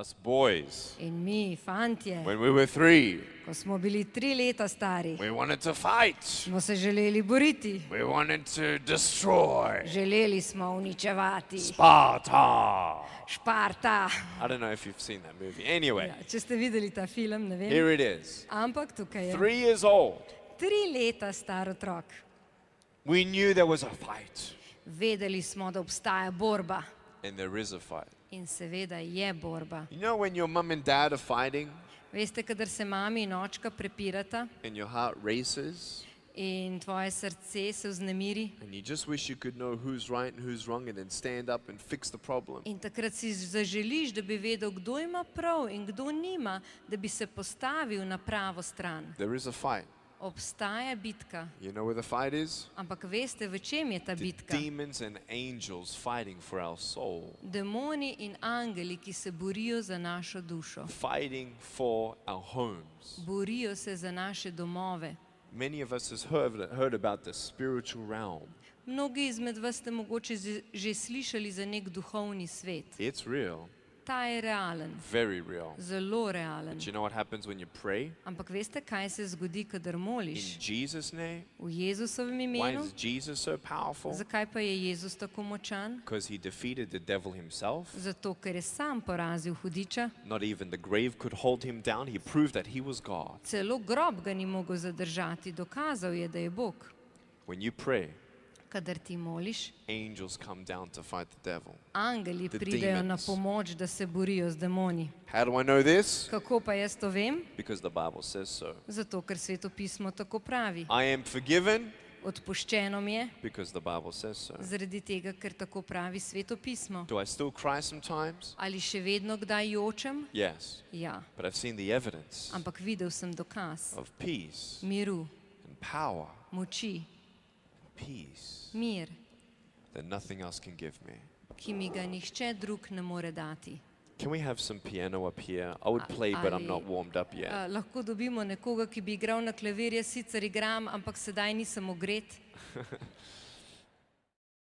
Us boys, In mi, fantje, when we were 3, ko smo bili 3 leta stari, we wanted to fight. smo se želeli boriti. We wanted to destroy. Želeli smo uničevati. Sparta. Šparta. I don't know if you've seen that movie. Anyway, Ja, če ste videli ta film, ne vem. here it is. Ampak tukaj je 3 years old. 3 leta star otrok. We knew there was a fight. Vedeli smo, da obstaja borba. And there is a fight. In seveda je borba. You know when your mum and dad are fighting Veste, kadar se mami in očka prepirata and your heart races in tvoje srce se vznemiri and you just wish you could know who's right and who's wrong and then stand up and fix the problem. in takrat si zaželiš, da bi vedel, kdo ima prav in kdo nima, da bi se postavil na pravo stran. There is a fight. Obstaja bitka. You know where the fight is? Ampak veste, v čem je ta The bitka? demons and angels fighting for our soul. Demoni in angeli, ki se borijo za našo dušo. Fighting for our homes. Borijo se za naše domove. Many of us has heard about the spiritual realm. Mnogi izmed vas ste mogoče že slišali za nek duhovni svet. It's real, Ta je realen, very real. zelo realen. But you know what happens when you pray? Ampak veste, kaj se zgodi, kadar In moliš? Jesus' name? V Jezusovem Why imenu? is Jesus so powerful? Zakaj pa je Jezus tako močan? Because he defeated the devil himself. Zato, ker je sam porazil hudiča. Not even the grave could hold him down. He proved that he was God. Celo grob ga ni mogel zadržati. Dokazal je, da je Bog. When you pray, Kadar ti moliš, angels come down to fight the devil. angeli The pridejo na demons. pomoč, da se borijo z demoni. How do I know this? Kako pa jaz to vem? Because the Bible says so. Zato, ker Sveto pismo tako pravi. I am forgiven Odpuščeno mi je, because the Bible says so. zaradi tega, ker tako pravi Sveto pismo. Do I still cry sometimes? Ali še vedno kdaj jočem? Yes. Ja, But I've seen the evidence ampak videl sem dokaz of peace miru, and power, moči, peace mir, that nothing else can give me. ki mi ga nihče drug ne more dati. Can we have some piano up here? I would play, but I'm not Ali, warmed up yet. Lahko dobimo nekoga, ki bi igral na klavirje, sicer igram, ampak sedaj nisem ogret.